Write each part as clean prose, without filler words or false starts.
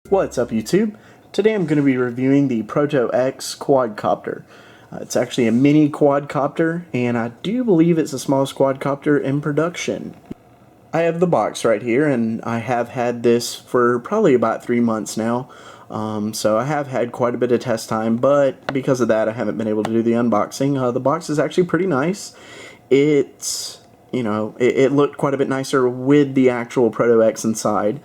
What's up, YouTube? Today I'm going to be reviewing the Proto X quadcopter. It's actually a mini quadcopter, and I do believe it's the smallest quadcopter in production. I have the box right here, and I have had this for probably about 3 months now. So I have had quite a bit of test time, but because of that I haven't been able to do the unboxing. The box is actually pretty nice. It's, it looked quite a bit nicer with the actual Proto X inside.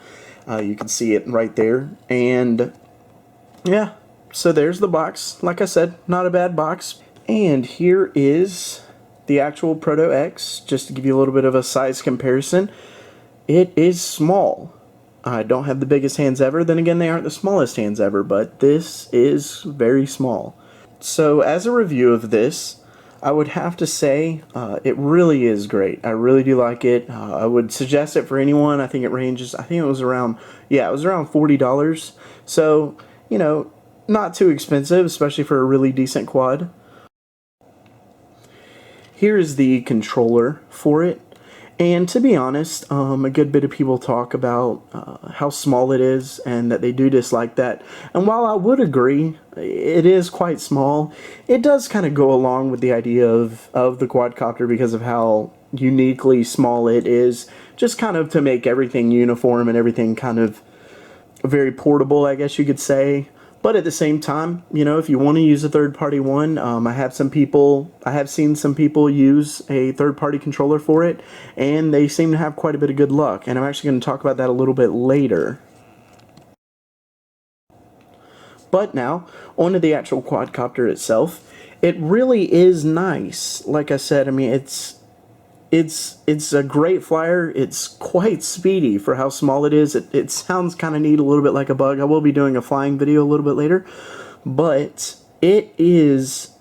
You can see it right there, and yeah, so there's the box. Like I said, not a bad box. And here is the actual Proto X, just to give you a little bit of a size comparison. It is small. I don't have the biggest hands ever. Then again, they aren't the smallest hands ever, but this is very small. So as a review of this, I would have to say it really is great. I really do like it. I would suggest it for anyone. I think it ranges, it was around $40. So, not too expensive, especially for a really decent quad. Here is the controller for it. And to be honest, a good bit of people talk about how small it is and that they do dislike that. And while I would agree, it is quite small, it does kind of go along with the idea of the quadcopter because of how uniquely small it is, just kind of to make everything uniform and everything kind of very portable, I guess you could say. But at the same time, if you want to use a third-party one, I have seen some people use a third-party controller for it, and they seem to have quite a bit of good luck. And I'm actually going to talk about that a little bit later. But now, onto the actual quadcopter itself. It really is nice. Like I said, I mean, it's a great flyer. It's quite speedy for how small it is. It sounds kind of neat, a little bit like a bug. I will be doing a flying video a little bit later, but it is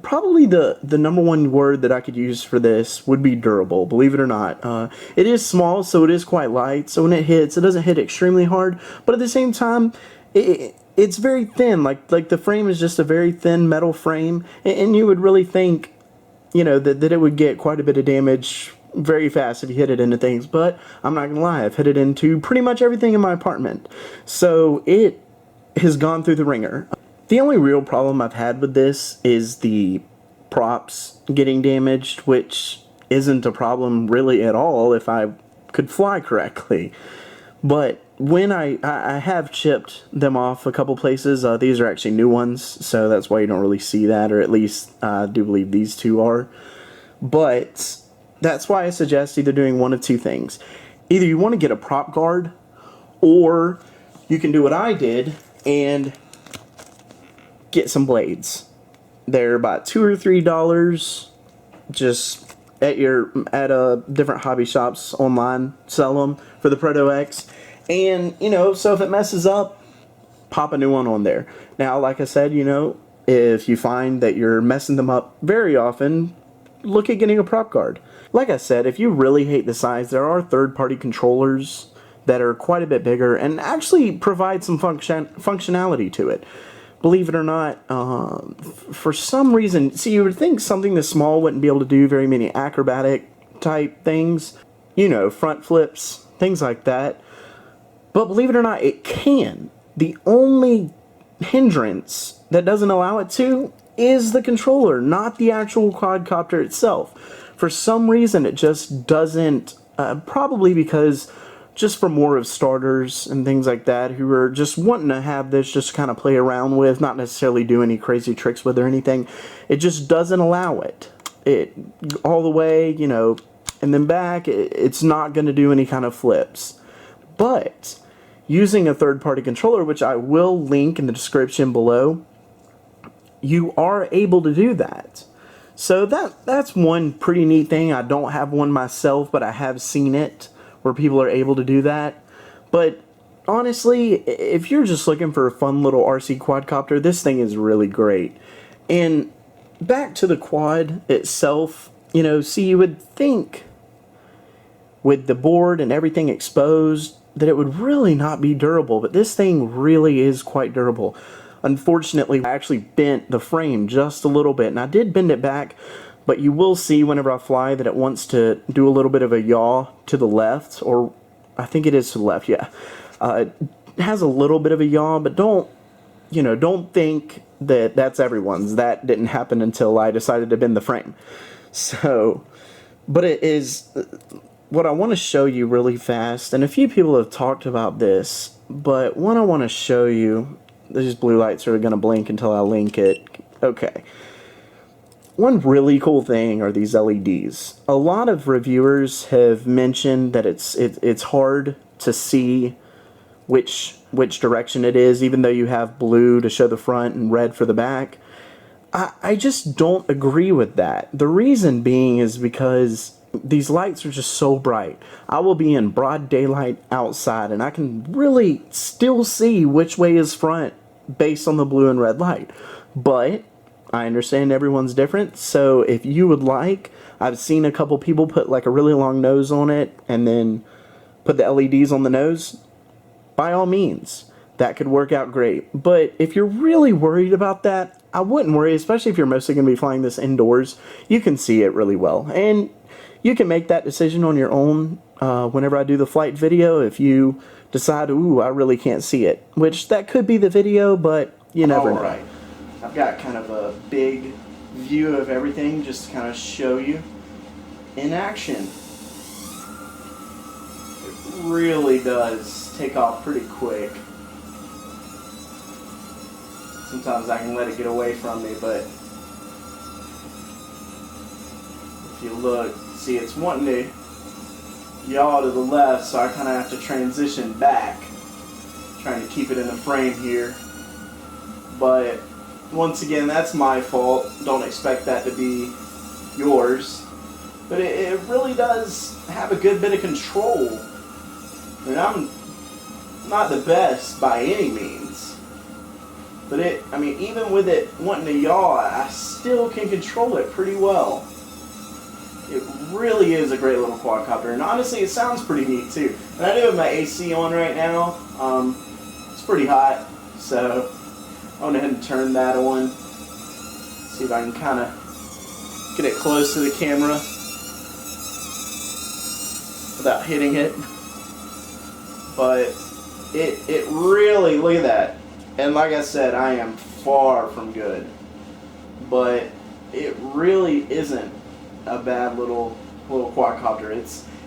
probably the number one word that I could use for this would be durable, believe it or not. It is small, so it is quite light, so when it hits, it doesn't hit extremely hard, but at the same time, it's very thin. Like the frame is just a very thin metal frame, and you would really think that it would get quite a bit of damage very fast if you hit it into things, but I'm not gonna lie, I've hit it into pretty much everything in my apartment, so it has gone through the ringer. The only real problem I've had with this is the props getting damaged, which isn't a problem really at all if I could fly correctly. But when I have chipped them off a couple places, these are actually new ones, so that's why you don't really see that, or at least I do believe these two are. But that's why I suggest either doing one of two things. Either you want to get a prop guard, or you can do what I did and get some blades. They're about $2 or $3, just at different hobby shops online, sell them for the Proto X. And, so if it messes up, pop a new one on there. Now, like I said, if you find that you're messing them up very often, look at getting a prop guard. Like I said, if you really hate the size, there are third-party controllers that are quite a bit bigger and actually provide some functionality to it. Believe it or not, for some reason, see, you would think something this small wouldn't be able to do very many acrobatic type things, front flips, things like that. But believe it or not, it can. The only hindrance that doesn't allow it to is the controller, not the actual quadcopter itself. For some reason, it just doesn't, probably because just for more of starters and things like that who are just wanting to have this just kind of play around with, not necessarily do any crazy tricks with or anything, it just doesn't allow it. It all the way, and then back, it's not going to do any kind of flips. But using a third-party controller, which I will link in the description below, you are able to do that. So that's one pretty neat thing. I don't have one myself, but I have seen it where people are able to do that. But honestly, if you're just looking for a fun little RC quadcopter, this thing is really great. And back to the quad itself, see, you would think with the board and everything exposed that it would really not be durable, but this thing really is quite durable. Unfortunately, I actually bent the frame just a little bit, and I did bend it back, but you will see whenever I fly that it wants to do a little bit of a yaw to the left, or I think it is to the left, yeah. has a little bit of a yaw, but don't think that that's everyone's. That didn't happen until I decided to bend the frame. So, but it is what I want to show you really fast, and a few people have talked about this, but what I want to show you, these blue lights are going to blink until I link it. Okay. One really cool thing are these LEDs. A lot of reviewers have mentioned that it's hard to see which direction it is, even though you have blue to show the front and red for the back. I just don't agree with that. The reason being is because these lights are just so bright. I will be in broad daylight outside and I can really still see which way is front based on the blue and red light. But I understand everyone's different, so if you would like, I've seen a couple people put like a really long nose on it and then put the LEDs on the nose. By all means, that could work out great. But if you're really worried about that, I wouldn't worry, especially if you're mostly going to be flying this indoors. You can see it really well, and you can make that decision on your own whenever I do the flight video. If you decide, ooh, I really can't see it, which that could be the video, but you never know. Alright, I've got kind of a big view of everything just to kind of show you in action. It really does take off pretty quick. Sometimes I can let it get away from me, but if you look, see, it's wanting to yaw to the left, so I kind of have to transition back, trying to keep it in the frame here. But once again, that's my fault. Don't expect that to be yours. But it really does have a good bit of control. I mean, I'm not the best by any means. But even with it wanting to yaw, I still can control it pretty well. It really is a great little quadcopter, and honestly, it sounds pretty neat too. And I do have my AC on right now. It's pretty hot, so I went ahead and turned that on. See if I can kind of get it close to the camera without hitting it. But it really, look at that. And like I said, I am far from good. But it really isn't a bad little quadcopter.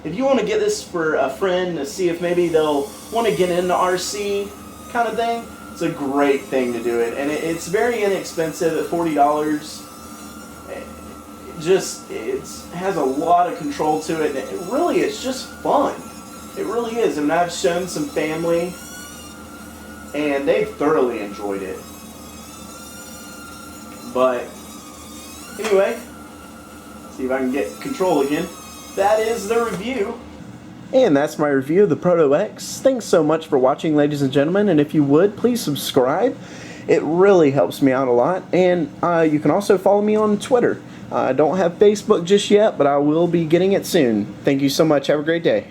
If you want to get this for a friend to see if maybe they'll want to get into RC kind of thing, it's a great thing to do it. And it's very inexpensive at $40. It has a lot of control to it, and it's just fun. It really is. I mean, I've shown some family, and they've thoroughly enjoyed it. But anyway, see if I can get control again. That is the review. And that's my review of the Proto X. Thanks so much for watching, ladies and gentlemen, and if you would, please subscribe. It really helps me out a lot. And you can also follow me on Twitter. I don't have Facebook just yet, but I will be getting it soon. Thank you so much. Have a great day.